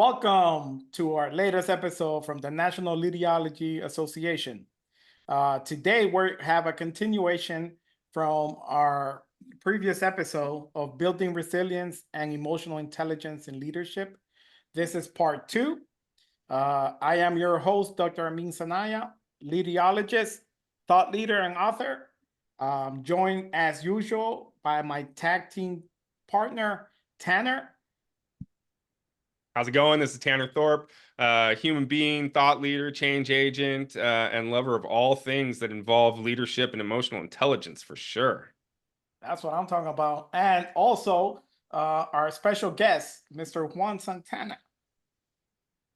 Welcome to our latest episode from the National Leaderology Association. Today, we have a continuation from our previous episode of building resilience and emotional intelligence in leadership. This is part 2. I am your host, Dr. Amin Sanaia, leaderologist, thought leader, and author. Joined as usual by my tag team partner, Tanner. How's it going? This is Tanner Thorp, human being, thought leader, change agent, and lover of all things that involve leadership and emotional intelligence, for sure. That's what I'm talking about. And also our special guest, Mr. Juan Santana.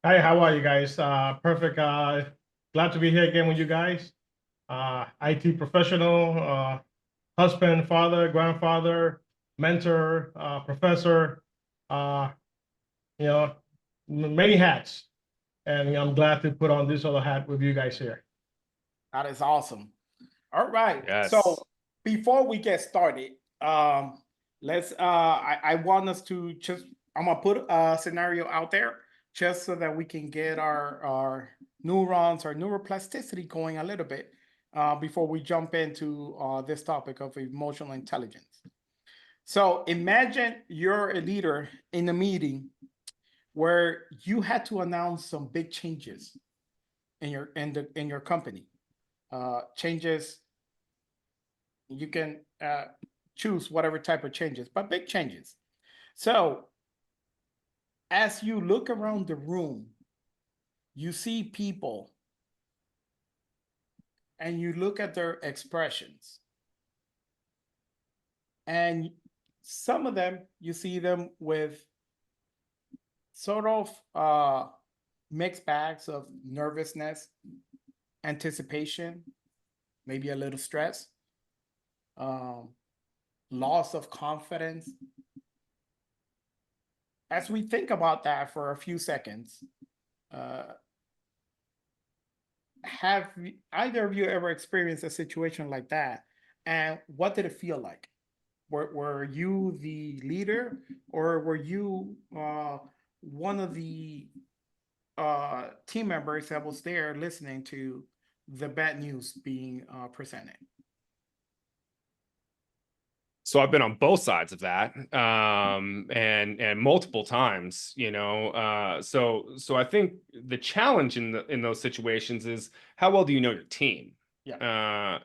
Hi, how are you guys? Perfect. Glad to be here again with you guys. IT professional, husband, father, grandfather, mentor, professor, many hats. And I'm glad to put on this other hat with you guys here. That is awesome. All right. Yes. So before we get started, I want us to I'm gonna put a scenario out there just so that we can get our neurons, our neuroplasticity going a little bit before we jump into this topic of emotional intelligence. So imagine you're a leader in a meeting where you had to announce some big changes in your company. Changes, you can choose whatever type of changes, but big changes. So as you look around the room, you see people and you look at their expressions. And some of them, you see them with sort of mixed bags of nervousness, anticipation, maybe a little stress, loss of confidence. As we think about that for a few seconds, have either of you ever experienced a situation like that? And what did it feel like? Were you the leader, or were you one of the team members that was there listening to the bad news being presented? So I've been on both sides of that, and multiple times, So I think the challenge in those situations is, how well do you know your team? Yeah.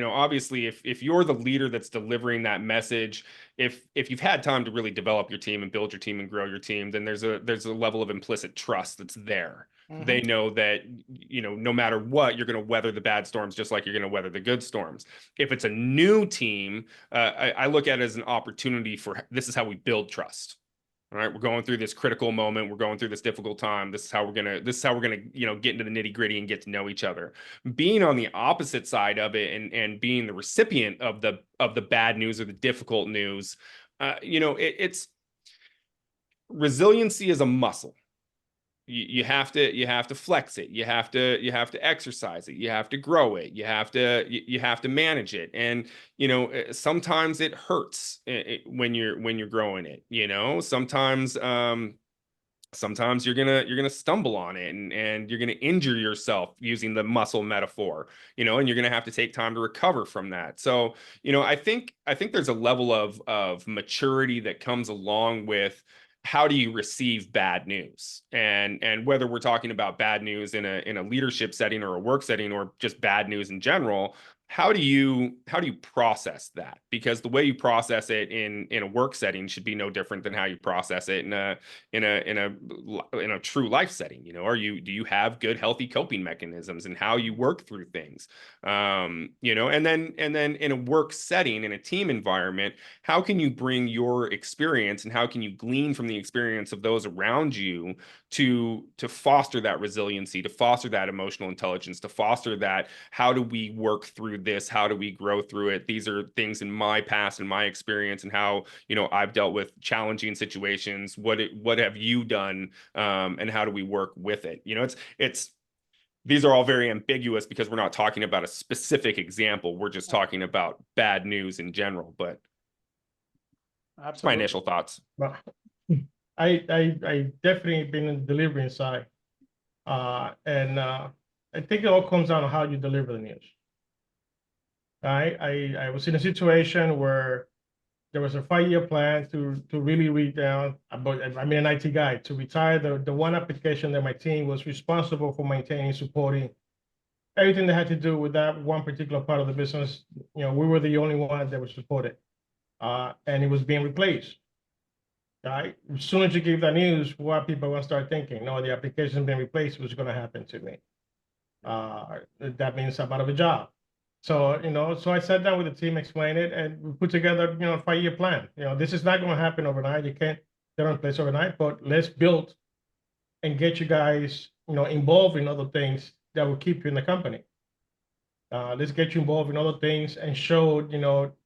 Obviously, if you're the leader that's delivering that message, if you've had time to really develop your team and build your team and grow your team, then there's a level of implicit trust that's there. Mm-hmm. They know that, no matter what, you're going to weather the bad storms just like you're going to weather the good storms. If it's a new team, I look at it as an opportunity for, this is how we build trust. All right, we're going through this critical moment. We're going through this difficult time. This is how we're gonna get into the nitty gritty and get to know each other. Being on the opposite side of it and being the recipient of the bad news or the difficult news, it's resiliency is a muscle. You have to flex it. You have to exercise it. You have to grow it. You have to manage it. And sometimes it hurts when you're growing it. Sometimes you're gonna stumble on it and you're gonna injure yourself, using the muscle metaphor. And you're gonna have to take time to recover from that. So I think there's a level of maturity that comes along with, how do you receive bad news? And whether we're talking about bad news in a leadership setting or a work setting, or just bad news in general, how do you process that? Because the way you process it in a work setting should be no different than how you process it in a true life setting. Do you have good, healthy coping mechanisms and how you work through things? And then in a work setting, in a team environment, how can you bring your experience and how can you glean from the experience of those around you to foster that resiliency, to foster that emotional intelligence, to foster that, how do we work through this? How do we grow through it? These are things in my past and my experience and how, I've dealt with challenging situations. What have you done? And how do we work with it? These are all very ambiguous because we're not talking about a specific example. We're just talking about bad news in general, but that's my initial thoughts. I definitely been in the delivering side. And I think it all comes down to how you deliver the news. I was in a situation where there was a 5-year plan to really read down about, I'm an IT guy, to retire the one application that my team was responsible for maintaining, supporting, everything that had to do with that one particular part of the business. We were the only one that was supported, and it was being replaced. Right? As soon as you give that news, what people are going to start thinking? No, the application's been replaced. What's going to happen to me? That means I'm out of a job. So, so I sat down with the team, explained it, and we put together, a 5-year plan. This is not going to happen overnight. You can't get in place overnight, but let's build and get you guys, involved in other things that will keep you in the company. Let's get you involved in other things and show,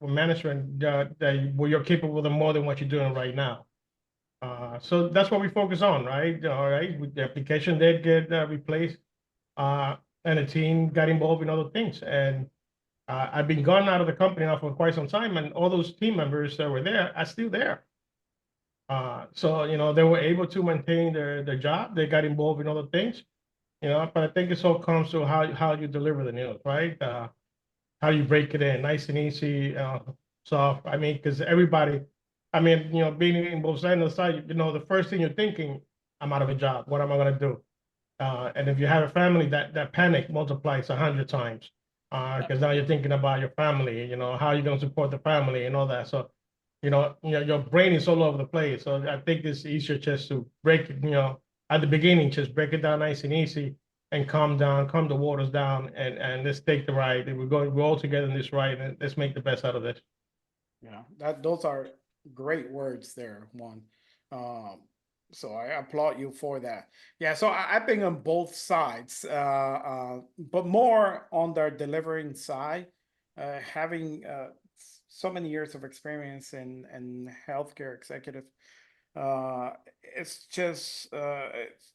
management that you're capable of more than what you're doing right now. So that's what we focus on, right? All right, with the application did get replaced, and the team got involved in other things. And I've been gone out of the company now for quite some time, and all those team members that were there are still there. So they were able to maintain their job. They got involved in other things, but I think it all comes to how you deliver the news, right? How you break it in, nice and easy, soft. I mean, because everybody, being in both sides of the side, the first thing you're thinking, I'm out of a job. What am I going to do? And if you have a family, that panic multiplies 100 times, because now you're thinking about your family, how you're going to support the family and all that. So, your brain is all over the place. So I think it's easier just to break it, at the beginning, just break it down nice and easy and calm the waters down, and let's take the ride. We're all together in this ride, and let's make the best out of this. Yeah, those are great words there, Juan. So I applaud you for that. Yeah, so I've been on both sides, but more on the delivering side, having so many years of experience in healthcare executive. It's just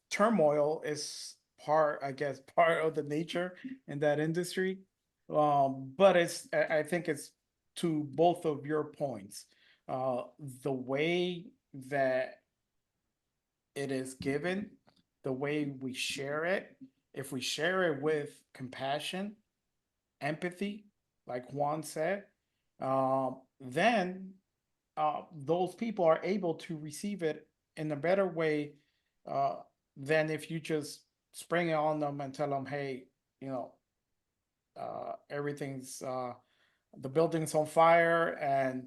turmoil is I guess, part of the nature in that industry. But I think it's to both of your points. The way that it is given, the way we share it, if we share it with compassion, empathy, like Juan said, then those people are able to receive it in a better way than if you just spring it on them and tell them, hey, everything's the building's on fire and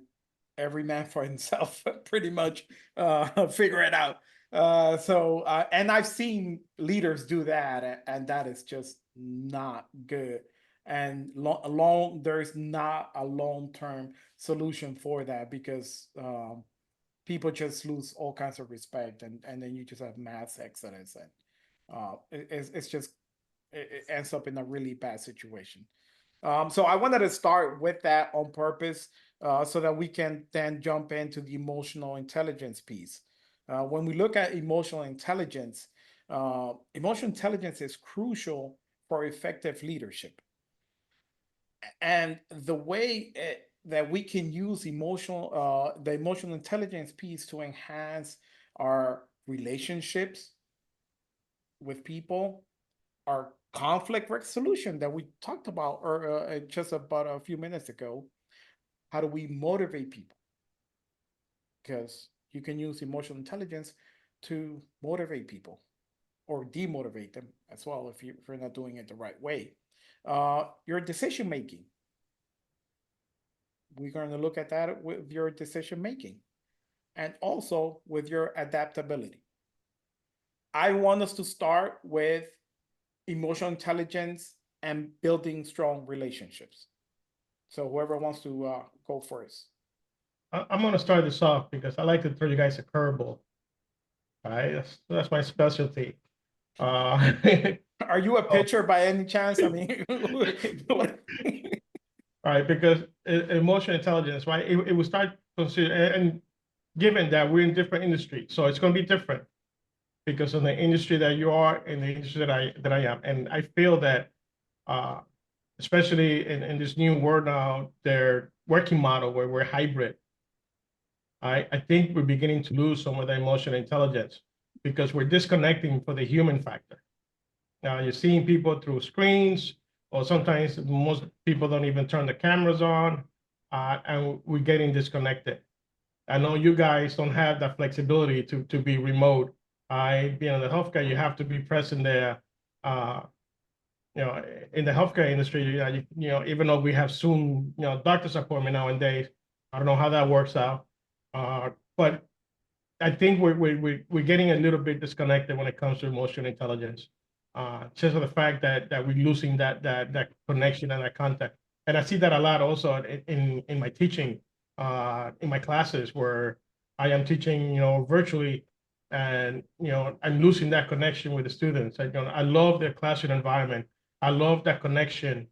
every man for himself, pretty much figure it out. And I've seen leaders do that, and that is just not good. And there's not a long-term solution for that, because people just lose all kinds of respect, and then you just have mass exodus, and it ends up in a really bad situation. So I wanted to start with that on purpose, so that we can then jump into the emotional intelligence piece. When we look at emotional intelligence is crucial for effective leadership. And the way that we can use the emotional intelligence piece to enhance our relationships with people, our conflict resolution that we talked about or just about a few minutes ago. How do we motivate people? Because you can use emotional intelligence to motivate people or demotivate them as well if you're not doing it the right way. Your decision making. We're going to look at that with your decision making, and also with your adaptability. I want us to start with emotional intelligence and building strong relationships. So whoever wants to go first. I'm going to start this off because I like to throw you guys a curveball. All right, that's my specialty. Are you a pitcher by any chance? I mean, all right, because emotional intelligence, right? It will start consider, and given that we're in different industries, so it's going to be different because of the industry that you are and the industry that I am, and I feel that, especially in this new world now, their working model where we're hybrid, I think we're beginning to lose some of the emotional intelligence because we're disconnecting for the human factor. Now you're seeing people through screens, or sometimes most people don't even turn the cameras on, and we're getting disconnected. I know you guys don't have that flexibility to be remote. Being in the healthcare, you have to be present there. Uh, in the healthcare industry, even though we have Zoom, doctor's appointment nowadays, I don't know how that works out. But I think we're getting a little bit disconnected when it comes to emotional intelligence. Just for the fact that we're losing that connection and that contact. And I see that a lot also in my teaching, in my classes where I am teaching, virtually, and I'm losing that connection with the students. I love their classroom environment. I love that connection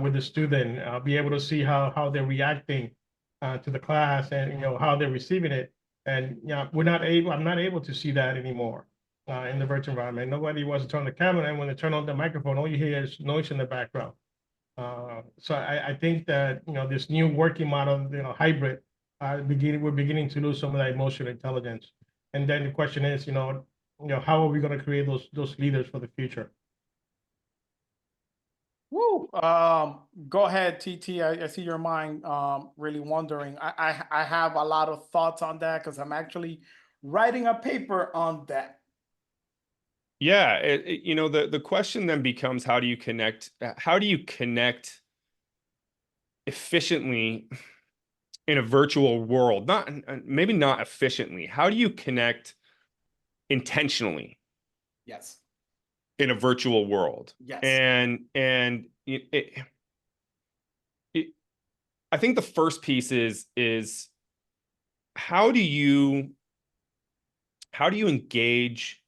with the student. Be able to see how they're reacting to the class, and how they're receiving it. And I'm not able to see that anymore in the virtual environment. Nobody wants to turn the camera, and when they turn on the microphone, all you hear is noise in the background. So I think that this new working model, hybrid, we're beginning to lose some of that emotional intelligence. And then the question is, how are we going to create those leaders for the future? Woo. Go ahead, TT. I see your mind really wondering. I have a lot of thoughts on that because I'm actually writing a paper on that. Yeah, the question then becomes, how do you connect efficiently in a virtual world? Maybe not efficiently. How do you connect intentionally Yes. in a virtual world? Yes. And I think the first piece is how do you engage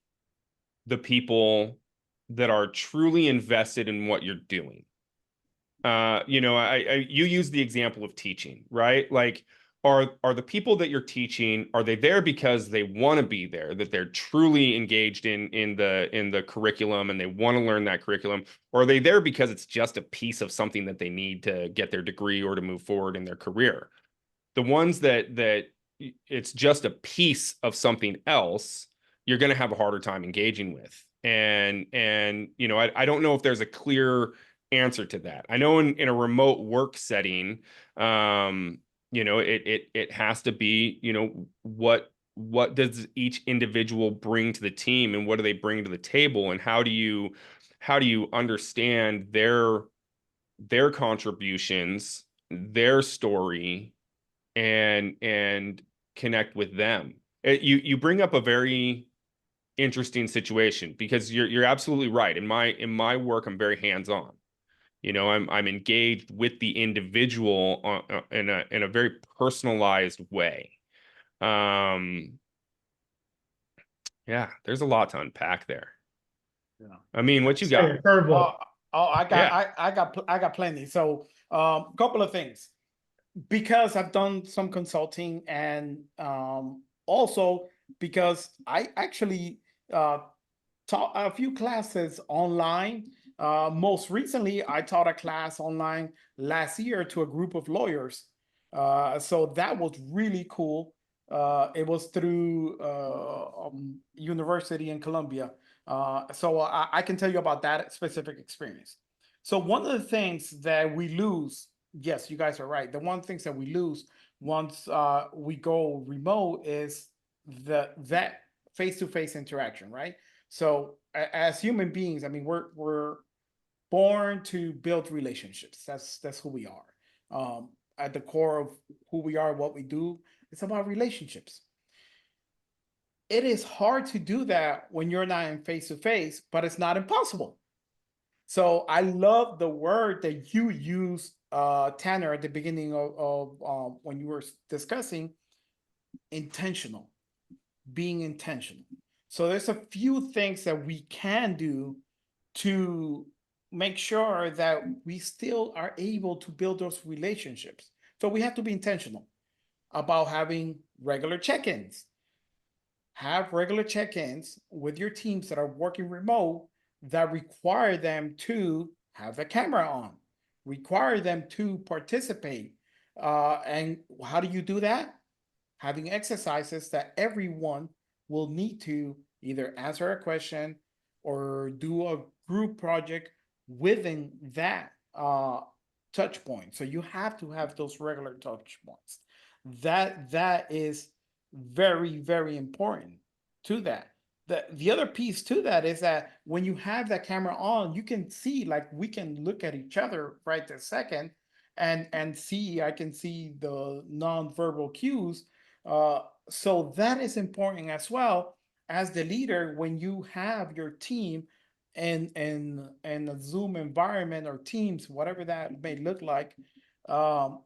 the people that are truly invested in what you're doing? You use the example of teaching, right? Like, are the people that you're teaching, are they there because they want to be there, that they're truly engaged in the curriculum and they want to learn that curriculum, or are they there because it's just a piece of something that they need to get their degree or to move forward in their career? The ones that it's just a piece of something else, you're going to have a harder time engaging with. And I don't know if there's a clear answer to that. I know in a remote work setting, it has to be, what does each individual bring to the team, and what do they bring to the table, and how do you understand their contributions, their story, and connect with them. You bring up a very interesting situation, because you're absolutely right. In my work, I'm very hands-on. I'm engaged with the individual in a very personalized way. Yeah, there's a lot to unpack there. Yeah. I mean, what you Say got? a curveball. I got plenty. So, couple of things. Because I've done some consulting, and also because I actually taught a few classes online. Most recently, I taught a class online last year to a group of lawyers. So that was really cool. It was through university in Columbia. So I can tell you about that specific experience. So one of the things that we lose, yes, you guys are right. The one things that we lose once we go remote is that face-to-face interaction, right? So as human beings, I mean, we're born to build relationships. That's who we are. At the core of who we are, what we do, it's about relationships. It is hard to do that when you're not in face-to-face, but it's not impossible. So I love the word that you use, Tanner, at the beginning of when you were discussing intentional, being intentional. So there's a few things that we can do to make sure that we still are able to build those relationships. So we have to be intentional about having regular check-ins. Have regular check-ins with your teams that are working remote that require them to have the camera on, require them to participate. And how do you do that? having exercises that everyone will need to either answer a question or do a group project within that touch point. So you have to have those regular touch points. That is very, very important to that. The other piece to that is that when you have that camera on, you can see, like, we can look at each other right this second and see, I can see the nonverbal cues. So that is important as well as the leader when you have your team in a Zoom environment or Teams, whatever that may look like. Um,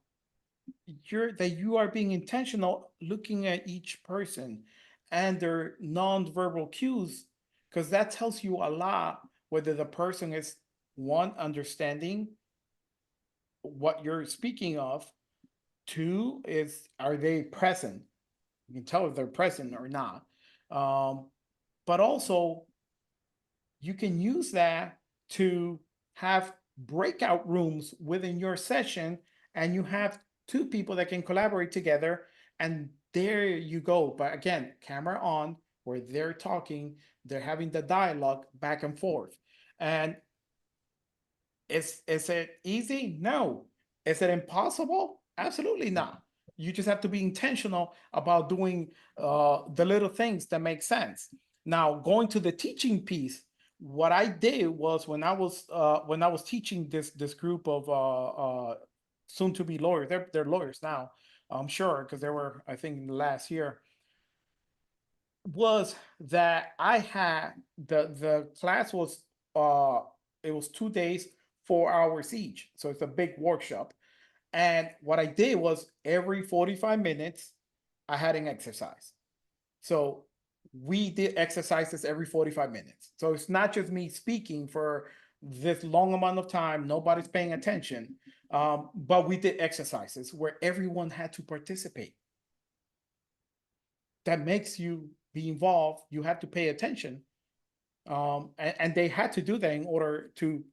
you are being intentional looking at each person and their nonverbal cues, because that tells you a lot whether the person is, one, understanding what you're speaking of, two is, are they present? You can tell if they're present or not. But also you can use that to have breakout rooms within your session, and you have two people that can collaborate together, and there you go. But again, camera on, where they're talking, they're having the dialogue back and forth. And is it easy? No. Is it impossible? Absolutely not. You just have to be intentional about doing the little things that make sense. Now, going to the teaching piece, what I did was when I was teaching this group of soon to be lawyers, they're lawyers now, I'm sure, because they were, I think, last year, was that I had the class was it was 2 days, 4 hours each. So it's a big workshop. And what I did was every 45 minutes, I had an exercise. So we did exercises every 45 minutes. So it's not just me speaking for this long amount of time, nobody's paying attention. But we did exercises where everyone had to participate. That makes you be involved. You have to pay attention. And they had to do that in order to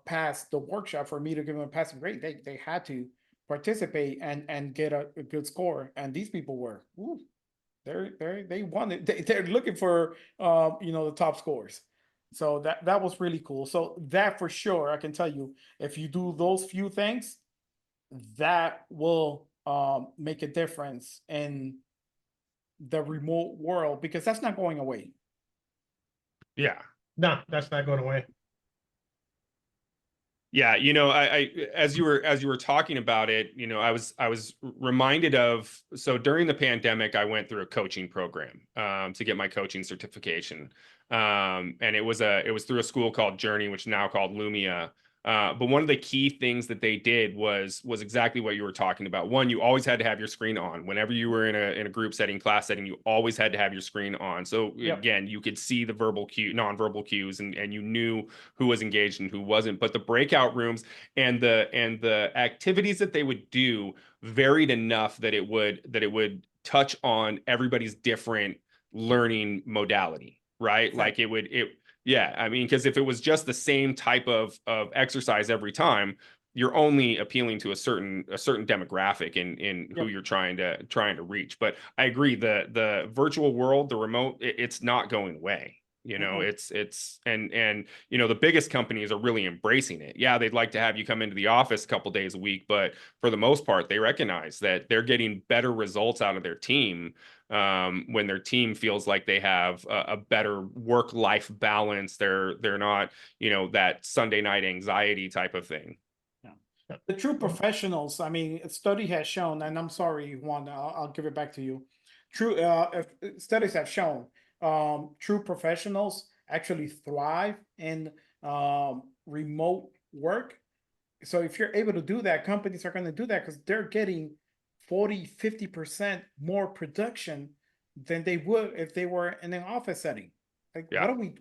pass the workshop, for me to give them a passing grade. They had to participate and get a good score. And these people were, ooh, they wanted, they're looking for the top scores. So that was really cool. So that, for sure, I can tell you, if you do those few things, that will make a difference in the remote world, because that's not going away. Yeah. No, that's not going away. Yeah, I as you were talking about it, I was reminded of, so during the pandemic, I went through a coaching program to get my coaching certification. And it was through a school called Journey, which is now called Lumia. But one of the key things that they did was exactly what you were talking about. One, you always had to have your screen on. Whenever you were in a group setting, class setting, you always had to have your screen on. So again, you could see the nonverbal cues, and you knew who was engaged and who wasn't. But the breakout rooms and the activities that they would do varied enough that it would touch on everybody's different learning modality, right? Like yeah, I mean, because if it was just the same type of exercise every time, you're only appealing to a certain demographic in who you're trying to reach. But I agree, the virtual world, the remote, it's not going away. It's and the biggest companies are really embracing it. Yeah, they'd like to have you come into the office a couple days a week, but for the most part, they recognize that they're getting better results out of their team when their team feels like they have a better work-life balance. They're not, that Sunday night anxiety type of thing. Yeah. The true professionals, I mean, a study has shown, and I'm sorry, Juan, I'll give it back to you. Studies have shown true professionals actually thrive in remote work. So if you're able to do that, companies are going to do that because they're getting 40-50% more production than they would if they were in an office setting. Like,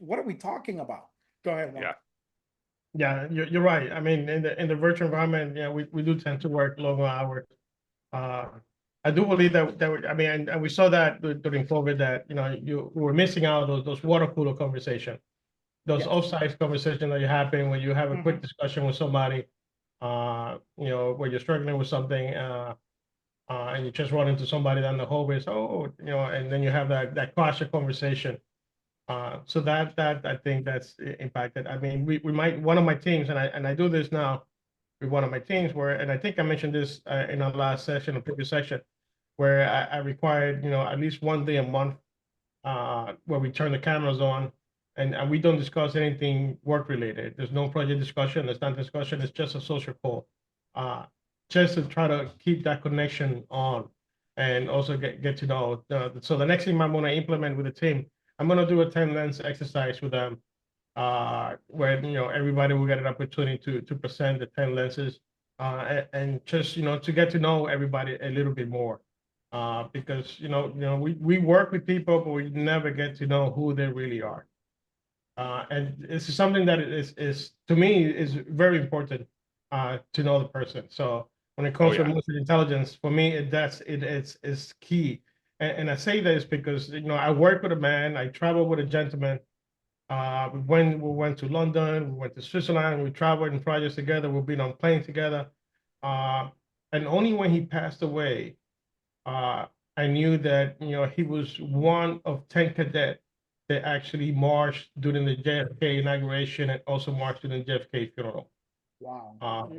what are we talking about? Go ahead, Juan. Yeah, you're right. I mean, in the virtual environment, we do tend to work longer hours. I do believe that I mean, and we saw that during COVID, that you were missing out on those water cooler conversation, those offsite conversations that happen when you have a quick discussion with somebody, where you're struggling with something. and you just run into somebody down the hallway, so, you know, and then you have that clash of conversation. So that I think that's impacted. I mean, we might, one of my teams, and I do this now with one of my teams where, and I think I mentioned this in our last session, or previous section, where I required, you know, at least one day a month where we turn the cameras on and we don't discuss anything work related. There's no project discussion, there's not discussion, it's just a social call. Just to try to keep that connection on and also get to know. So the next thing I'm going to implement with the team, I'm going to do a 10 lens exercise with them where, you know, everybody will get an opportunity to present the 10 lenses and just, you know, to get to know everybody a little bit more. Because, you know, we work with people, but we never get to know who they really are. And this is something that is to me is very important to know the person. So when it comes to emotional intelligence, for me, it's key. And I say this because, you know, I work with a man, I travel with a gentleman. We went to London, we went to Switzerland, we traveled in projects together, we've been on planes together. And only when he passed away, I knew that, you know, he was one of 10 cadets that actually marched during the JFK inauguration and also marched during the JFK funeral. Wow.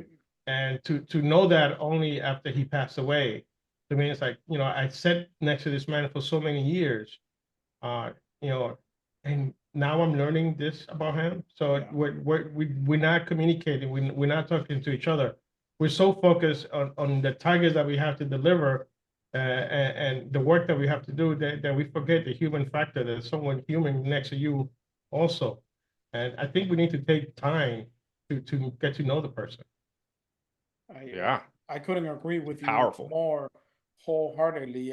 And to know that only after he passed away, to me, it's like, you know, I sat next to this man for so many years, you know, and now I'm learning this about him. So Yeah. we're not communicating, we're not talking to each other. We're so focused on the targets that we have to deliver and the work that we have to do that we forget the human factor. There's someone human next to you also. And I think we need to take time to get to know the person. Yeah. I couldn't agree with you Powerful. more wholeheartedly.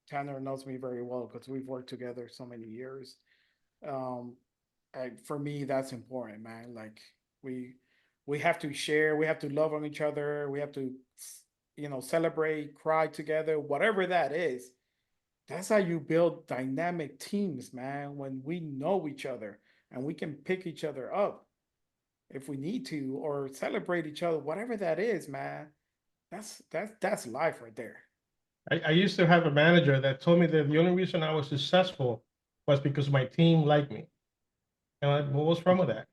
Tanner knows me very well because we've worked together so many years. For me, that's important, man. Like we have to share, we have to love on each other, we have to, you know, celebrate, cry together, whatever that is. That's how you build dynamic teams, man. When we know each other and we can pick each other up if we need to, or celebrate each other, whatever that is, man. That's life right there. I used to have a manager that told me that the only reason I was successful was because my team liked me. And I'm like, well, what's wrong with that?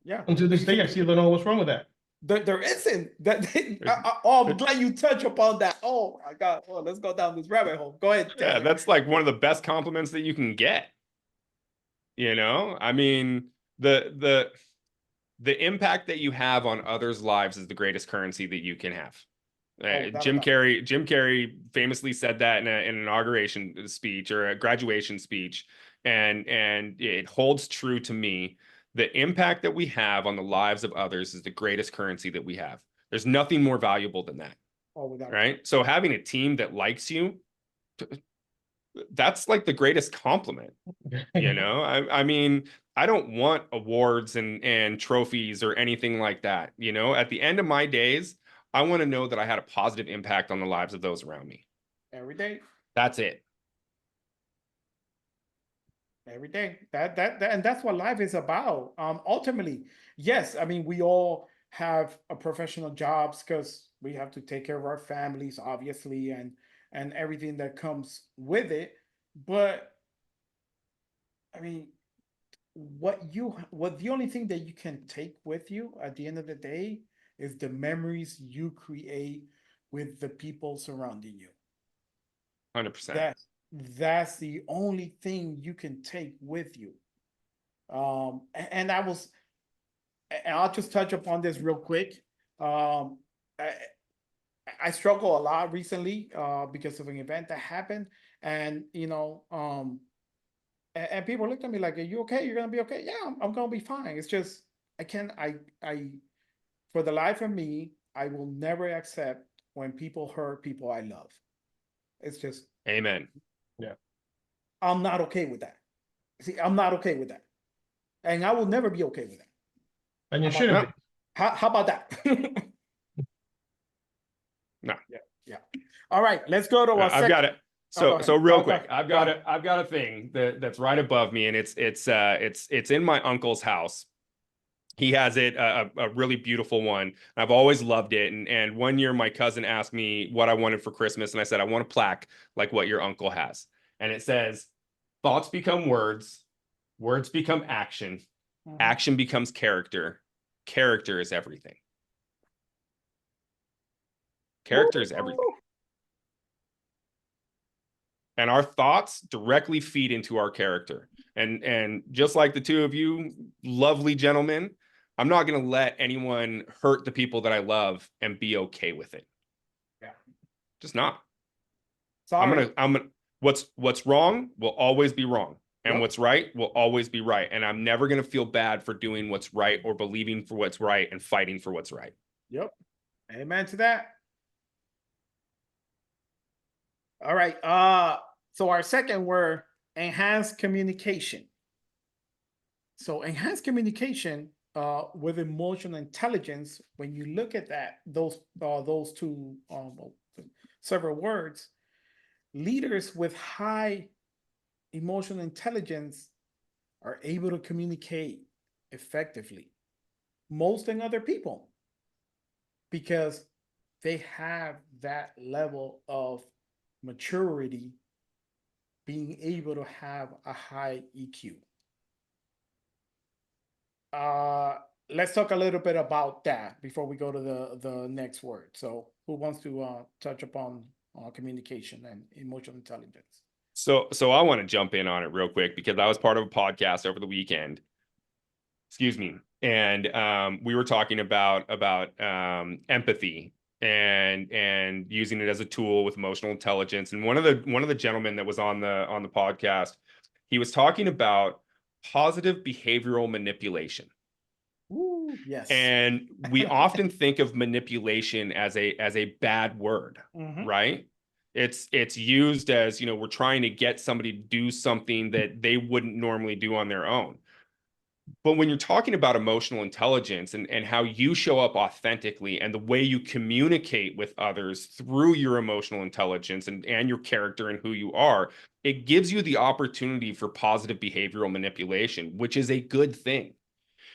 Yeah. And to this day, I still don't know what's wrong with that. There isn't that. Oh, I'm glad you touch upon that. Oh my God. Oh, let's go down this rabbit hole. Go ahead. Yeah, that's like one of the best compliments that you can get. You know, I mean, the impact that you have on others' lives is the greatest currency that you can have. Jim Carrey famously said that in an inauguration speech or a graduation speech, and it holds true to me. The impact that we have on the lives of others is the greatest currency that we have. There's nothing more valuable than that. Right? So having a team that likes you, that's like the greatest compliment. You know, I mean, I don't want awards and trophies or anything like that. You know, at the end of my days, I want to know that I had a positive impact on the lives of those around me. Every day. That's it. Every day. That and that's what life is about. Ultimately, yes, I mean, we all have a professional jobs because we have to take care of our families, obviously, and everything that comes with it. But I mean, what the only thing that you can take with you at the end of the day is the memories you create with the people surrounding you. 100%. That's the only thing you can take with you. And I'll just touch upon this real quick. I struggle a lot recently because of an event that happened, and you know, and people looked at me like, "Are you okay? You're gonna be okay?" Yeah, I'm gonna be fine. It's just I for the life of me, I will never accept when people hurt people I love. It's just amen. Yeah, I'm not okay with that. See, I'm not okay with that, and I will never be okay with that. and you shouldn't be. How about that? No. Yeah. All right, let's go to our. I've got it. So real quick, I've got a thing that's right above me, and it's in my uncle's house. He has it a really beautiful one. I've always loved it. And one year my cousin asked me what I wanted for Christmas, and I said I want a plaque like what your uncle has. And it says, "Thoughts become words, words become action, action becomes character, character is everything." Character is everything. And our thoughts directly feed into our character. And just like the two of you lovely gentlemen, I'm not going to let anyone hurt the people that I love and be okay with it. Yeah. Just not. Sorry. I'm gonna what's wrong will always be wrong. And Yep. what's right will always be right. And I'm never going to feel bad for doing what's right or believing for what's right and fighting for what's right. Yep. Amen to that. All right. So our second word, enhanced communication. So enhanced communication with emotional intelligence, when you look at that, those two several words, leaders with high emotional intelligence are able to communicate effectively, most than other people, because they have that level of maturity, being able to have a high EQ. Let's talk a little bit about that before we go to the next word. So who wants to touch upon communication and emotional intelligence? So I want to jump in on it real quick because I was part of a podcast over the weekend. Excuse me. And we were talking about empathy and using it as a tool with emotional intelligence. And one of the gentlemen that was on the podcast, he was talking about positive behavioral manipulation. Ooh, yes. And we often think of manipulation as a bad word, right? It's used as, we're trying to get somebody to do something that they wouldn't normally do on their own. But when you're talking about emotional intelligence and how you show up authentically and the way you communicate with others through your emotional intelligence and your character and who you are, it gives you the opportunity for positive behavioral manipulation, which is a good thing.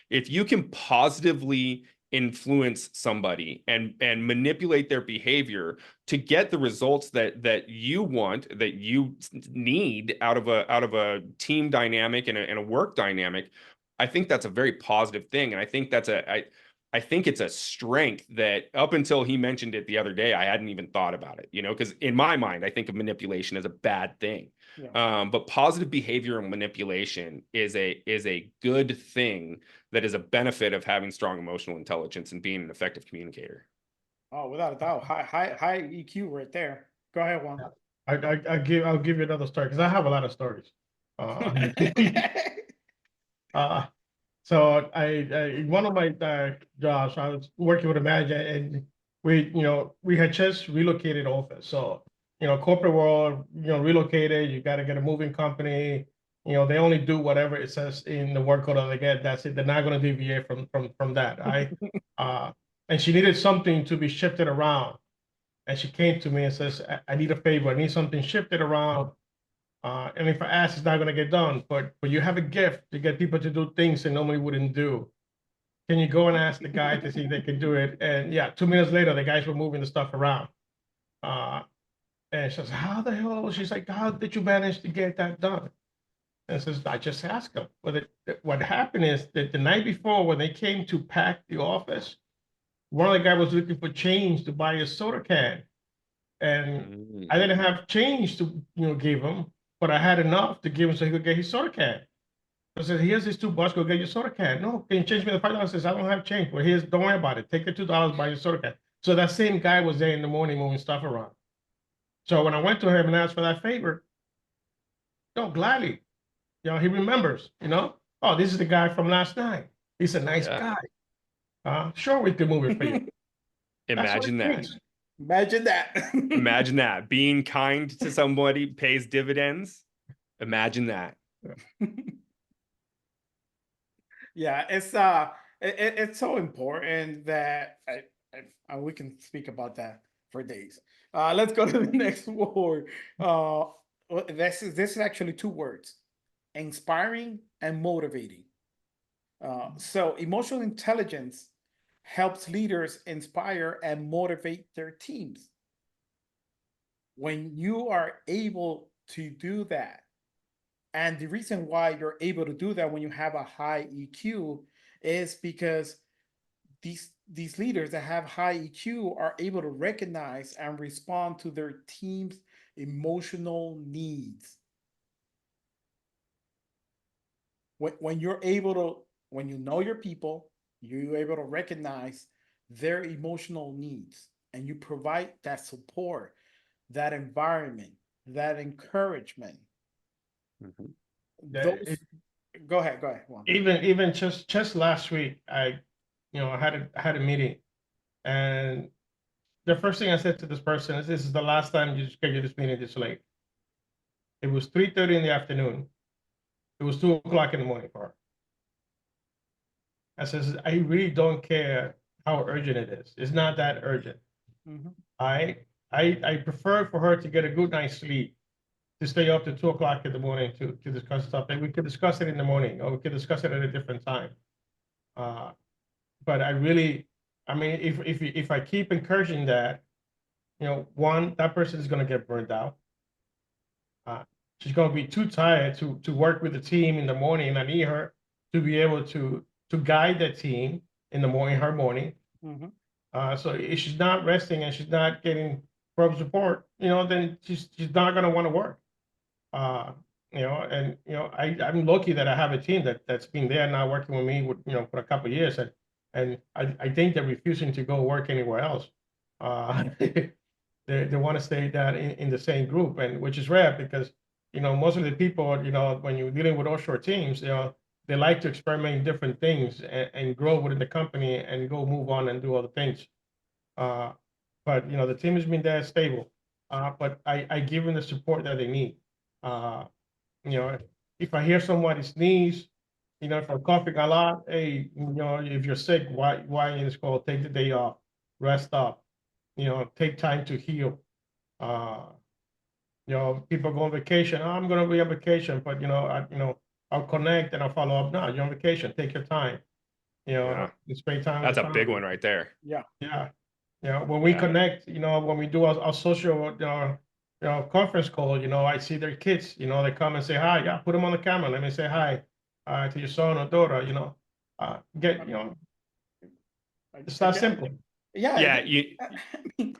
If you can positively influence somebody and manipulate their behavior to get the results that you want, that you need out of a team dynamic and a work dynamic, I think that's a very positive thing. And I think I think it's a strength that up until he mentioned it the other day, I hadn't even thought about it, because in my mind, I think of manipulation as a bad thing. Yeah. But positive behavior and manipulation is a good thing that is a benefit of having strong emotional intelligence and being an effective communicator. Oh, without a doubt, high EQ right there. Go ahead, Juan. I'll give you another story because I have a lot of stories. So I one of my jobs, I was working with a manager, and we had just relocated office. So corporate world, relocated. You got to get a moving company. They only do whatever it says in the work order they get. That's it. They're not going to deviate from that. And she needed something to be shifted around, and she came to me and says, I need a favor. I need something shifted around. And if I ask, it's not going to get done. But you have a gift to get people to do things they normally wouldn't do. Can you go and ask the guy to see if they can do it? And yeah, 2 minutes later, the guys were moving the stuff around. And she says, how the hell? She's like, how did you manage to get that done? And says, I just asked them. But what happened is that the night before, when they came to pack the office, one of the guys was looking for change to buy a soda can. And I didn't have change to give him, but I had enough to give him so he could get his soda can. I said, here's his $2, go get your soda can. No, can you change me the $5? I says, I don't have change. Well, don't worry about it. Take the $2, buy your soda can. So that same guy was there in the morning moving stuff around. So when I went to him and asked for that favor, gladly. He remembers, oh, this is the guy from last night. He's a nice guy. Sure, we can move it for you. Imagine that. Imagine that. Imagine that. Being kind to somebody pays dividends. Imagine that. Yeah, it's so important that we can speak about that for days. Let's go to the next word. This is actually two words: inspiring and motivating. So emotional intelligence helps leaders inspire and motivate their teams. When you are able to do that, and the reason why you're able to do that when you have a high EQ is because these leaders that have high EQ are able to recognize and respond to their team's emotional needs. When you're able to, when you know your people, you're able to recognize their emotional needs and you provide that support, that environment, that encouragement. Mhm. Those, go ahead, Juan. Even just last week, I had a meeting, and the first thing I said to this person is, "This is the last time you schedule this meeting this late." It was 3:30 in the afternoon. It was 2 o'clock in the morning for her. I says, "I really don't care how urgent it is. It's not that urgent. Mhm. I prefer for her to get a good night's sleep, to stay up to 2 o'clock in the morning to discuss stuff, and we could discuss it in the morning, or we could discuss it at a different time." Uh, but I mean, if I keep encouraging that, one, that person is going to get burned out. She's going to be too tired to work with the team in the morning, and I need her to be able to guide the team in the morning, her morning. Mhm. So if she's not resting and she's not getting proper support, then she's not going to want to work. Uh, I'm lucky that I have a team that's been there now working with me for a couple of years, and I think they're refusing to go work anywhere else. They want to stay that in the same group, and which is rare because most of the people, when you're dealing with offshore teams, they like to experiment in different things and grow within the company and go move on and do other things. Uh, but the team has been there stable. But I give them the support that they need. Uh, you know, if I hear somebody sneeze, if I'm coughing a lot, hey, if you're sick, why in school, take the day off, rest up, take time to heal. Uh, People go on vacation. "Oh, I'm gonna be on vacation, but I'll connect and I'll follow up." No, you're on vacation. Take your time. Yeah, You spend time with that's the a big family. one right there. Yeah. Yeah. When we Yeah. connect, when we do our social, conference call, I see their kids, they come and say hi. Yeah, put them on the camera. Let me say hi to your son or daughter, get, it's I that get, simple. yeah. Yeah, I mean,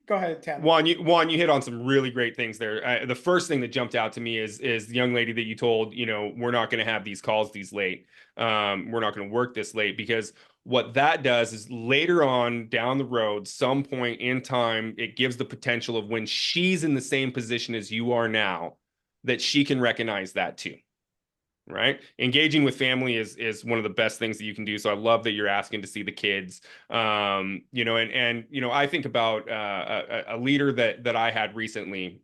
go ahead, Tanner. Juan, you hit on some really great things there. The first thing that jumped out to me is the young lady that you told, we're not going to have these calls these late. We're not going to work this late, because what that does is later on down the road, some point in time, it gives the potential of when she's in the same position as you are now, that she can recognize that too. Right, engaging with family is one of the best things that you can do. So I love that you're asking to see the kids. I think about a leader that I had recently.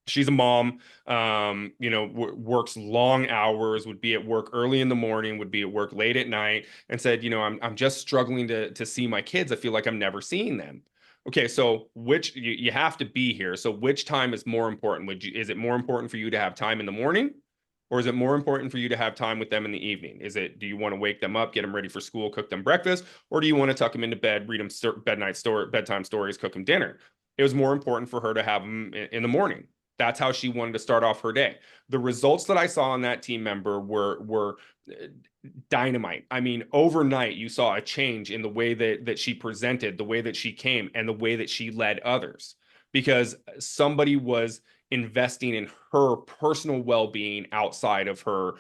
She's a mom, works long hours, would be at work early in the morning, would be at work late at night, and said, I'm just struggling to see my kids. I feel like I'm never seeing them. Okay, so you have to be here. So which time is more important? Is it more important for you to have time in the morning? Or is it more important for you to have time with them in the evening? Do you want to wake them up, get them ready for school, cook them breakfast? Or do you want to tuck them into bed, read them bedtime stories, cook them dinner? It was more important for her to have them in the morning. That's how she wanted to start off her day. The results that I saw in that team member were dynamite. I mean, overnight, you saw a change in the way that she presented, the way that she came, and the way that she led others, because somebody was investing in her personal well-being outside of her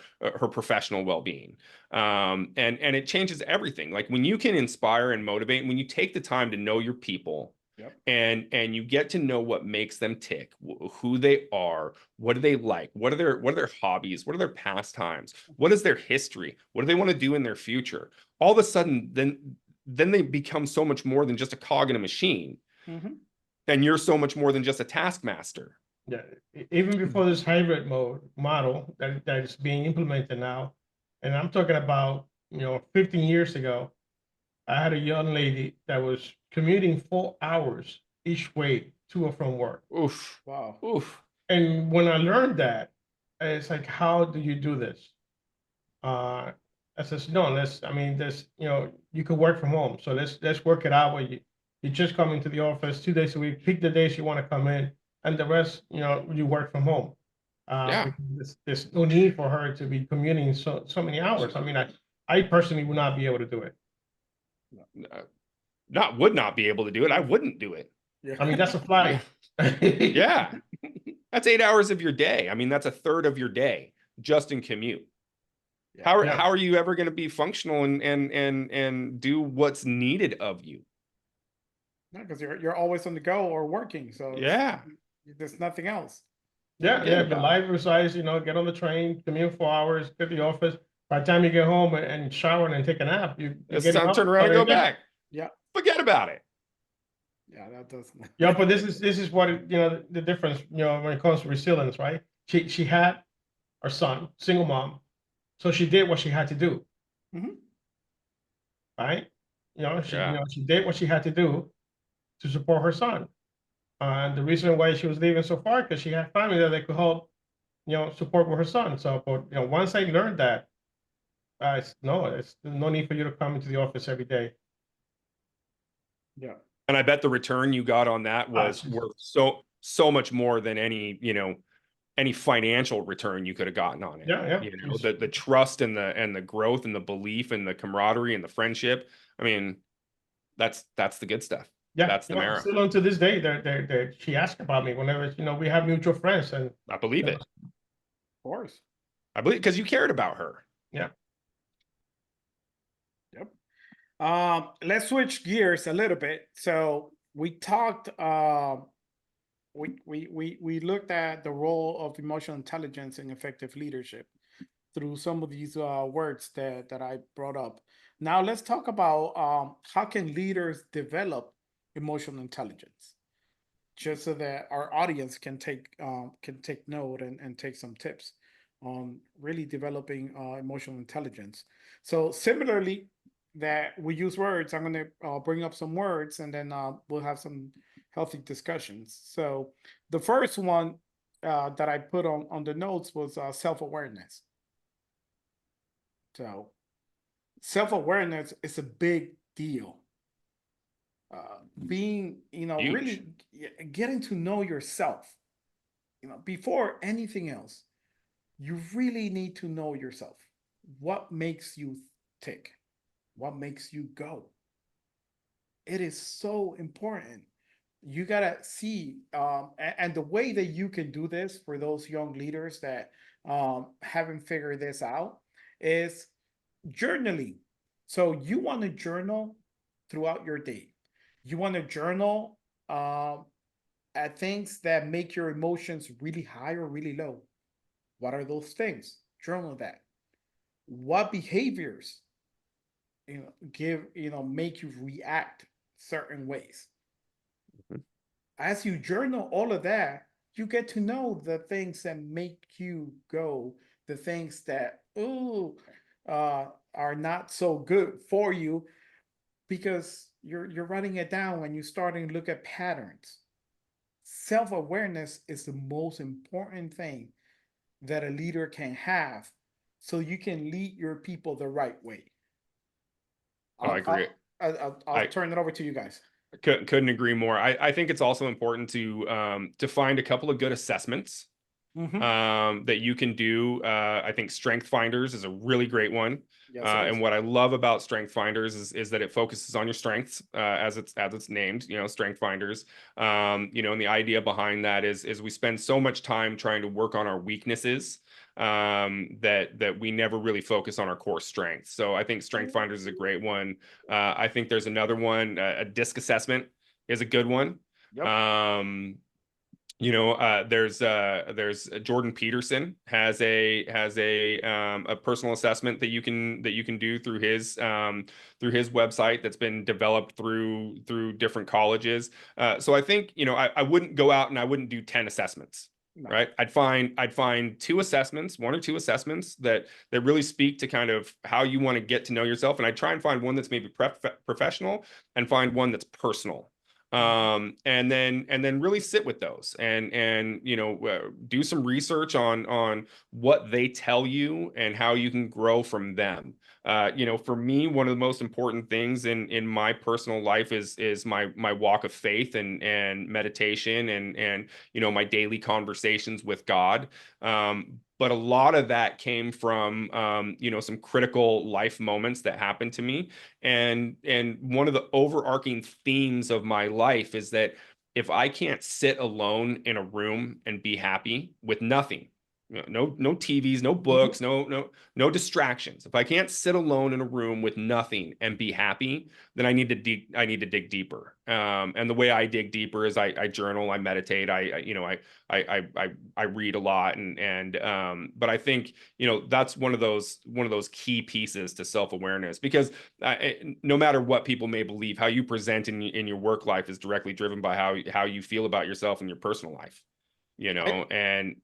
professional well-being. And it changes everything. Like when you can inspire and motivate, when you take the time to know your people. Yep. And you get to know what makes them tick, who they are, what do they like, what are their hobbies, what are their pastimes, what is their history, what do they want to do in their future. All of a sudden, then they become so much more than just a cog in a machine. Mm-hmm. And you're so much more than just a taskmaster. Yeah, even before this hybrid model that is being implemented now, and I'm talking about 15 years ago, I had a young lady that was commuting 4 hours each way to or from work. Oof. Wow. Oof. And when I learned that, it's like, how do you do this? I says, no, I mean, you could work from home. So let's work it out where you just come into the office 2 days a week, pick the days you want to come in, and the rest, you work from home. Yeah. Because there's no need for her to be commuting so many hours. I mean, I personally would not be able to do it. Would not be able to do it. I wouldn't do it. Yeah. I mean, that's a flight. Yeah. That's 8 hours of your day. I mean, that's a third of your day just in commute. Yeah. How are you ever going to be functional and do what's needed of you? Because you're always on the go or working, so Yeah. there's nothing else. Yeah, Forget the about life resides, get on the train, commute 4 hours, get to the office. By the time you get home and shower and take a nap, you're It's getting time to up, turn around and go starting again. back. Yeah. Forget about it. Yeah, that does. Yeah, but this is what the difference, when it comes to resilience, right? She had her son, single mom, so she did what she had to do, Mhm. right? Yeah. She did what she had to do to support her son. And the reason why she was leaving so far, because she had family that they could help, support with her son. So, but once I learned that, it's no need for you to come into the office every day. Yeah. And I bet the return you got on that was jeez. worth so much more than any financial return you could have gotten on it. Yeah. The trust and the growth and the belief and the camaraderie and the friendship. I mean, that's the good stuff. Yeah, That's the merit. still on to this day, she asks about me whenever we have mutual friends, and I believe it. Of course. I believe because you cared about her. yeah. Yep. Let's switch gears a little bit. So we talked. We looked at the role of emotional intelligence in effective leadership through some of these words that I brought up. Now let's talk about how can leaders develop emotional intelligence, just so that our audience can take note and take some tips on really developing emotional intelligence. So similarly, that we use words, I'm going to bring up some words, and then we'll have some healthy discussions. So the first one that I put on the notes was self-awareness. So self-awareness is a big deal. Being, Huge. really getting to know yourself, before anything else, you really need to know yourself. What makes you tick? What makes you go? It is so important. You gotta see, and the way that you can do this for those young leaders that haven't figured this out is journaling. So you want to journal throughout your day. You want to journal at things that make your emotions really high or really low. What are those things? Journal that. What behaviors, make you react certain ways. Mhm. As you journal all of that, you get to know the things that make you go, the things that are not so good for you, because you're writing it down and you're starting to look at patterns. Self-awareness is the most important thing that a leader can have, so you can lead your people the right way. Oh, I agree. I'll turn it over to you guys. Couldn't agree more. I think it's also important to find a couple of good assessments that you can do. I think Strength Finders is a really great one. Yes, And what I love about Strength Finders is that it focuses on your strengths, as it's named, Strength Finders. And the idea behind that is we spend so much time trying to work on our weaknesses that we never really focus on our core strengths. So I think Strength Finders is a great one. I think there's another one, a DISC assessment is a good one. Yep. There's Jordan Peterson has a personal assessment that you can do through his website that's been developed through different colleges. So I think, I wouldn't go out and I wouldn't do 10 assessments. No. Right. I'd find two assessments, one or two assessments that really speak to kind of how you want to get to know yourself. And I try and find one that's maybe professional and find one that's personal. And then really sit with those and do some research on what they tell you and how you can grow from them. For me, one of the most important things in my personal life is my walk of faith and meditation and my daily conversations with God. But a lot of that came from some critical life moments that happened to me. And one of the overarching themes of my life is that if I can't sit alone in a room and be happy with nothing, no TVs, no books, no distractions. If I can't sit alone in a room with nothing and be happy, then I need to dig deeper. And the way I dig deeper is I journal, I meditate, I read a lot, but I think that's one of those key pieces to self-awareness, because no matter what people may believe, how you present in your work life is directly driven by how you feel about yourself in your personal life. And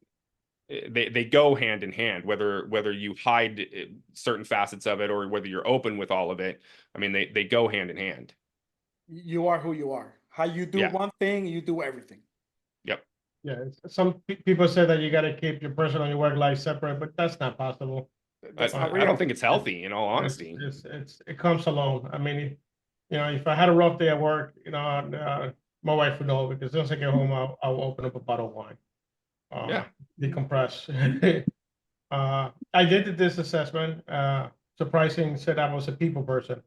they go hand in hand, whether you hide certain facets of it or whether you're open with all of it. I mean, they go hand in hand. You are who you are. How you do Yeah. one thing, you do everything. Yep. Yeah, some people say that you got to keep your personal and your work life separate, but that's not possible. That's not I don't real. think it's healthy, in all honesty. It comes alone. I mean, if I had a rough day at work, my wife would know, because once I get home, I'll open up a bottle of wine, Yeah. decompress. I did this assessment. Surprising, said I was a people person.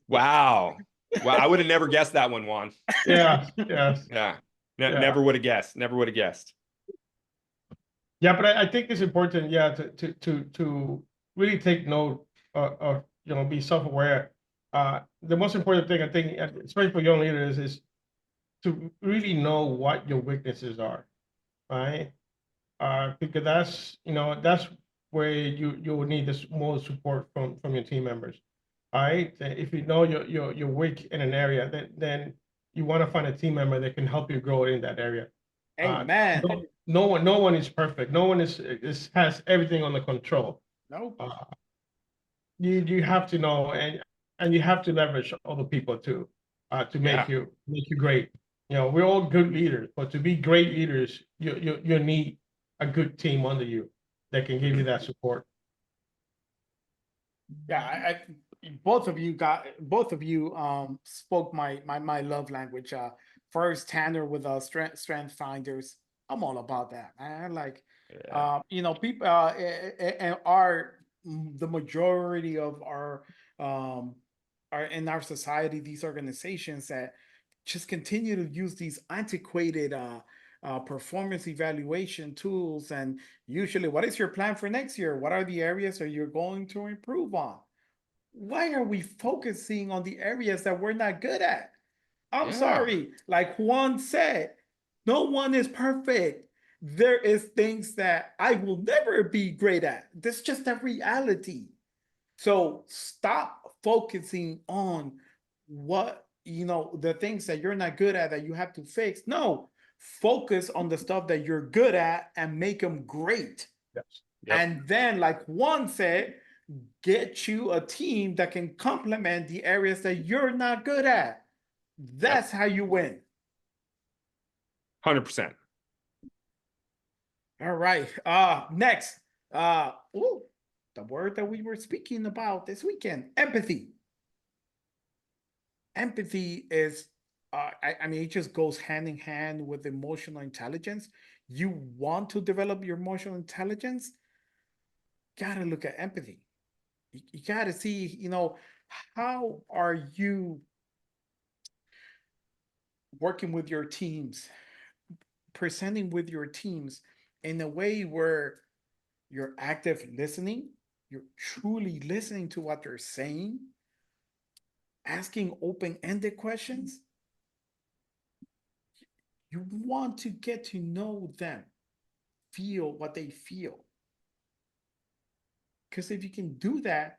Wow. Well, I would have never guessed that one, Juan. Yes. Yeah. Yeah. Never would have guessed. Never would have guessed. Yeah, but I think it's important, to really take note of, be self-aware. The most important thing, I think, especially for young leaders, is to really know what your weaknesses are, right? Because that's where you will need this more support from your team members. All right. If you know you're weak in an area, then you want to find a team member that can help you grow in that area. Amen. No one is perfect. No one has everything under control. Nope. You have to know, and you have to leverage other people too, to make Yeah. you great. We're all good leaders, but to be great leaders, you need a good team under you that can give you that support. Yeah, both of you spoke my love language. First Tanner with strength finders. I'm all about that, man. Like, people and the majority of our are in our society, these organizations that just continue to use these antiquated performance evaluation tools. And usually, what is your plan for next year? What are the areas that you're going to improve on? Why are we focusing on the areas that we're not good at? I'm sorry, like Juan said, no one is perfect. There is things that I will never be great at. That's just a reality. So stop focusing on the things that you're not good at that you have to fix. No, focus on the stuff that you're good at and make them great. Yes. Yep. And then, like Juan said, get you a team that can complement the areas that you're not good at. That's how you win. 100%. All right. Next. The word that we were speaking about this weekend, empathy. Empathy is I mean, it just goes hand in hand with emotional intelligence. You want to develop your emotional intelligence, gotta look at empathy. You gotta see, how are you working with your teams, presenting with your teams in a way where you're active listening, you're truly listening to what they're saying, asking open-ended questions. You want to get to know them, feel what they feel. Because if you can do that,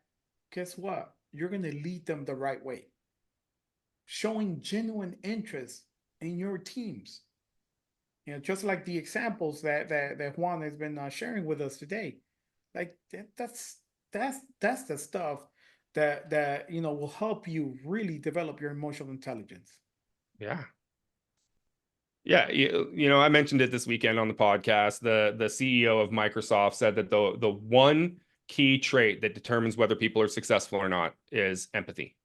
guess what? You're going to lead them the right way. Showing genuine interest in your teams. Just like the examples that Juan has been sharing with us today. Like that's the stuff that will help you really develop your emotional intelligence. Yeah. Yeah, I mentioned it this weekend on the podcast. The CEO of Microsoft said that the one key trait that determines whether people are successful or not is empathy.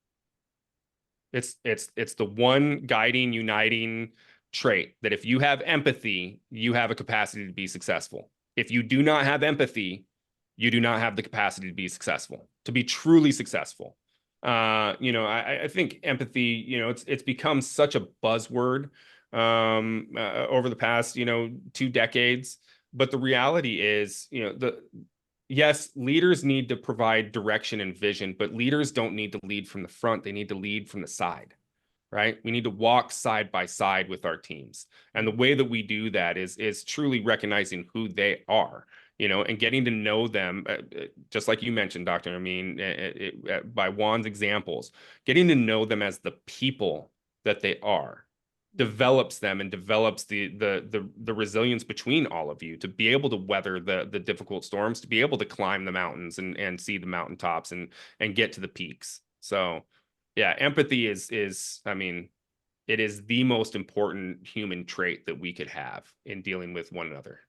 It's the one guiding, uniting trait that if you have empathy, you have a capacity to be successful. If you do not have empathy, you do not have the capacity to be successful, to be truly successful. I think empathy, it's become such a buzzword over the past, 2 decades. But the reality is, yes, leaders need to provide direction and vision, but leaders don't need to lead from the front. They need to lead from the side, right? We need to walk side by side with our teams. And the way that we do that is truly recognizing who they are, and getting to know them, just like you mentioned, Doctor. I mean, by Juan's examples, getting to know them as the people that they are develops them and develops the resilience between all of you to be able to weather the difficult storms, to be able to climb the mountains and see the mountaintops and get to the peaks. So yeah, empathy is I mean, it is the most important human trait that we could have in dealing with one another.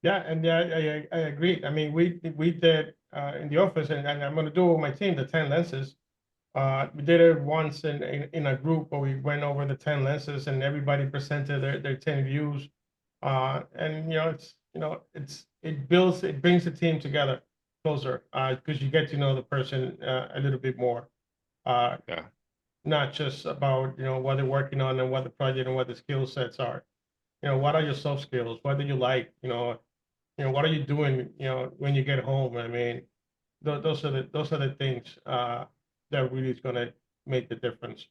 Yeah, and yeah, I agree. I mean, we did in the office, and I'm going to do it with my team, the 10 lenses. We did it once in a group where we went over the 10 lenses, and everybody presented their 10 views. And it brings the team together closer because you get to know the person a little bit more. Yeah. Not just about what they're working on and what the project and what the skill sets are. What are your soft skills? What do you like? What are you doing? When you get home. I mean, those are the things that really is going to make the difference.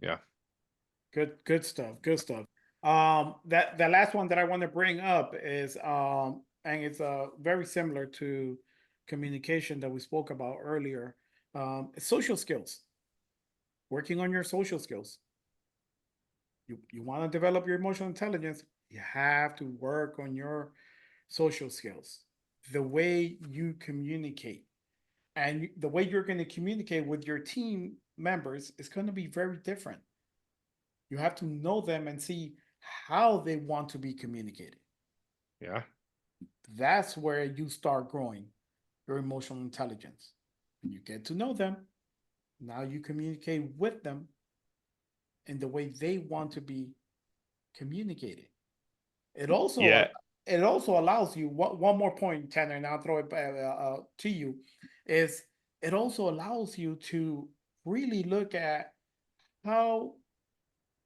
Yeah. Good stuff. Good stuff. That the last one that I want to bring up is and it's very similar to communication that we spoke about earlier. Social skills. Working on your social skills. You want to develop your emotional intelligence, you have to work on your social skills, the way you communicate. And the way you're going to communicate with your team members is going to be very different. You have to know them and see how they want to be communicated. Yeah. That's where you start growing your emotional intelligence. When you get to know them, now you communicate with them in the way they want to be communicated. It also Yeah. it also allows you one more point, Tanner, and I'll throw it to you. Is it also allows you to really look at how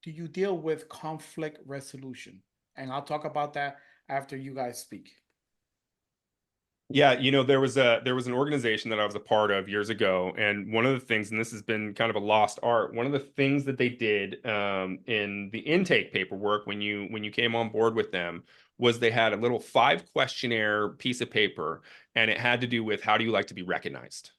do you deal with conflict resolution, and I'll talk about that after you guys speak. Yeah, there was an organization that I was a part of years ago, and one of the things, and this has been kind of a lost art, one of the things that they did in the intake paperwork when you came on board with them was they had a little 5-questionnaire piece of paper, and it had to do with how do you like to be recognized?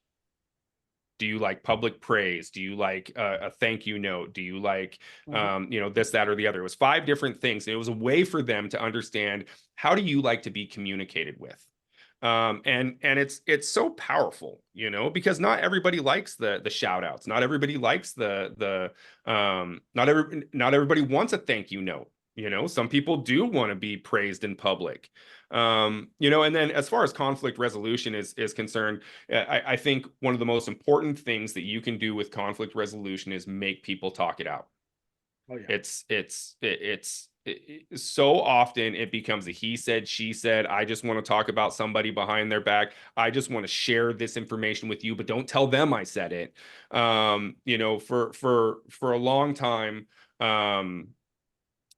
Do you like public praise? Do you like a thank you note? Do you like, this, that, or the other? It was 5 different things. It was a way for them to understand how do you like to be communicated with. And it's so powerful, because not everybody likes the shout outs. Not everybody likes not everybody wants a thank you note. Some people do want to be praised in public. And then as far as conflict resolution is concerned, I think one of the most important things that you can do with conflict resolution is make people talk it out. Oh yeah. It's so often it becomes a he said, she said. I just want to talk about somebody behind their back. I just want to share this information with you, but don't tell them I said it. For a long time,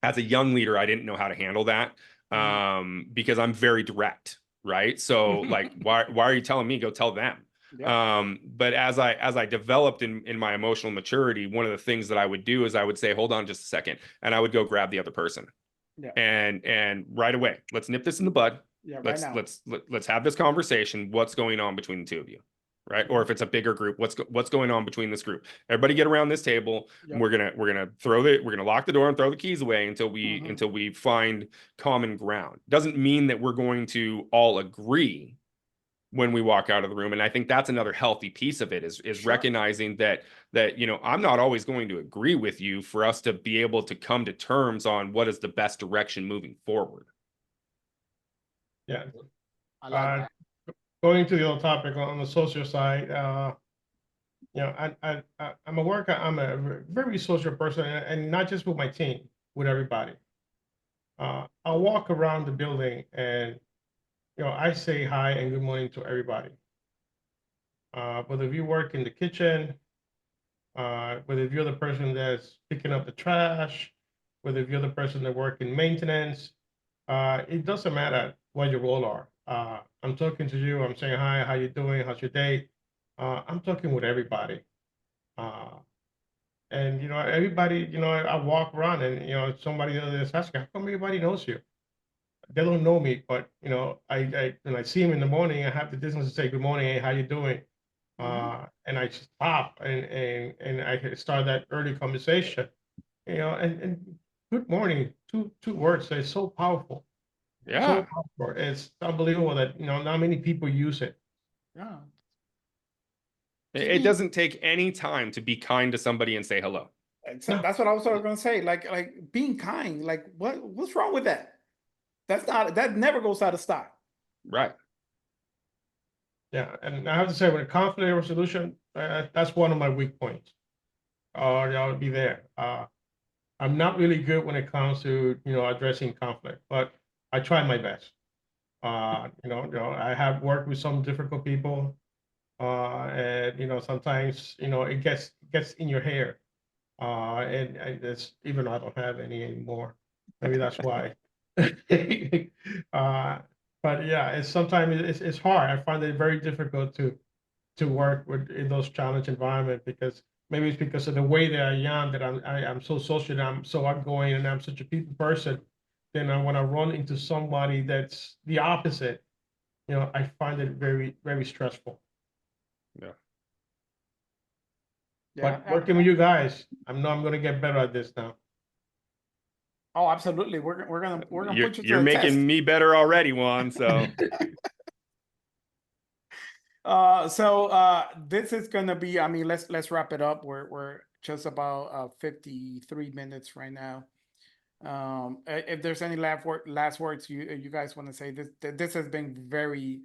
as a young leader, I didn't know how to handle that because I'm very direct, right? So like, why are you telling me? Go tell them. Yeah. But as I developed in my emotional maturity, one of the things that I would do is I would say, hold on just a second, and I would go grab the other person. Yeah. And right away, let's nip this in the bud. Yeah. Right Let's now. let's have this conversation. What's going on between the two of you? Right? Or if it's a bigger group, what's going on between this group? Everybody get around this table. Yep. We're gonna lock the door and throw the keys away until we find common ground. Doesn't mean that we're going to all agree, when we walk out of the room. And I think that's another healthy piece of it is Sure. recognizing that, you know, I'm not always going to agree with you for us to be able to come to terms on what is the best direction moving forward. Yeah. I like that. Going to the other topic on the social side, you know, I'm a worker. I'm a very social person, and not just with my team, with everybody. I walk around the building, and you know, I say hi and good morning to everybody. But if you work in the kitchen, whether if you're the person that's picking up the trash, whether if you're the person that work in maintenance, it doesn't matter what your role are. I'm talking to you. I'm saying hi. How you doing? How's your day? I'm talking with everybody. Uh, and you know, everybody. You know, I walk around, and you know, somebody is asking, "How come everybody knows you?" They don't know me, but you know, I when I see them in the morning, I have the business to say, "Good morning. Hey, how you doing?" And I stop and I start that early conversation. You know, and good morning. Two words. They're so powerful. So Yeah. powerful. It's unbelievable that you know not many people use it. Yeah. It doesn't take any time to be kind to somebody and say hello. So No. that's what I was going to say. Like being kind. Like what's wrong with that? That never goes out of style. Right. Yeah, and I have to say, with conflict resolution, that's one of my weak points. I'll be there. I'm not really good when it comes to you know addressing conflict, but I try my best. You know, I have worked with some difficult people, and you know sometimes you know it gets in your hair, and it's even though I don't have any anymore. Maybe that's why. uh, but yeah, it's sometimes it's hard. I find it very difficult to work with in those challenge environment because maybe it's because of the way that I am that I'm so social, I'm so outgoing, and I'm such a people person. Then when I run into somebody that's the opposite, you know, I find it very stressful. Yeah. Yeah. But working with you guys, I know I'm going to get better at this now. Oh, absolutely. We're gonna put you to You're the test. making me better already, Juan. So This is gonna be. I mean, let's wrap it up. We're just about 53 minutes right now. If there's any last words you guys want to say, this has been very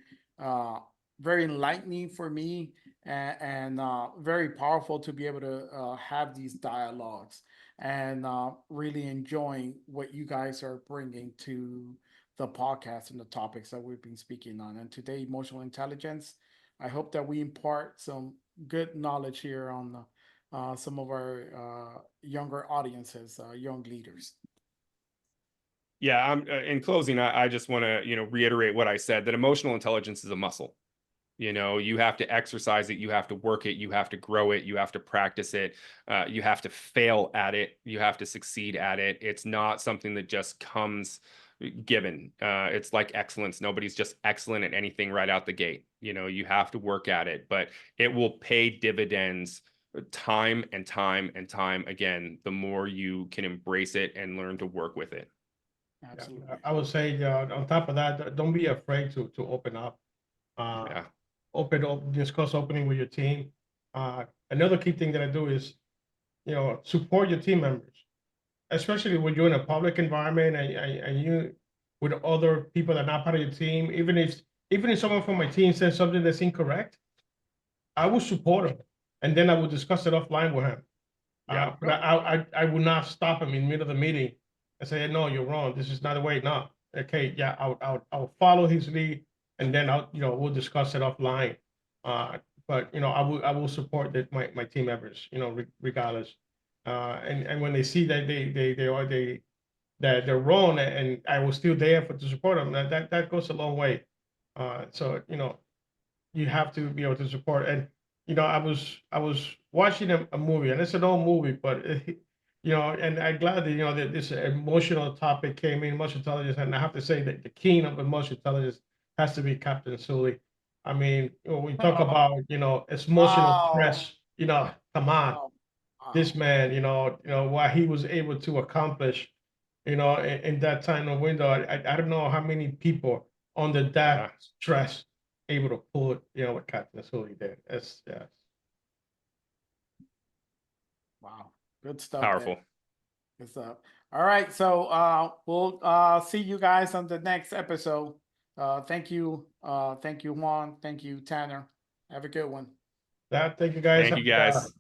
enlightening for me and very powerful to be able to have these dialogues and really enjoying what you guys are bringing to the podcast and the topics that we've been speaking on. And today, emotional intelligence. I hope that we impart some good knowledge here on some of our younger audiences, young leaders. yeah, I'm in closing, I just want to, you know, reiterate what I said, that emotional intelligence is a muscle. You know, you have to exercise it, you have to work it, you have to grow it, you have to practice it, you have to fail at it, you have to succeed at it. It's not something that just comes given. It's like excellence. Nobody's just excellent at anything right out the gate. You know, you have to work at it, but it will pay dividends time and time and time again, the more you can embrace it and learn to work with it. Absolutely. Yeah, I would say on top of that, don't be afraid to open up. Yeah. Open up, discuss opening with your team. Another key thing that I do is, you know, support your team members, especially when you're in a public environment and you with other people that are not part of your team. Even if someone from my team says something that's incorrect, I will support him, and then I will discuss it offline with him. Yeah. But I will not stop him in the middle of the meeting and say, no, you're wrong. This is not the way. No. Okay. Yeah. I'll follow his lead, and then you know, we'll discuss it offline. But you know, I will support my team members, you know, regardless. And when they see that that they're wrong, and I was still there to support them, that goes a long way. So, you know, you have to be able to support. And you know, I was watching a movie, and it's an old movie, but you know, and I'm glad that you know that this emotional topic came in, emotional intelligence, and I have to say that the king of emotional intelligence has to be Captain Sully. I mean, when we talk about you know it's emotional Oh, stress, you know, come on, oh, this man, you know what he was able to accomplish, you know, in that time of window. I don't know how many people under Yeah. that stress able to put, what Captain Sully did. It's yeah. Wow, good stuff. Powerful. There. Good stuff. All right, so we'll see you guys on the next episode. Thank you, Juan. Thank you, Tanner. Have a good one. Thank you guys. Thank you guys.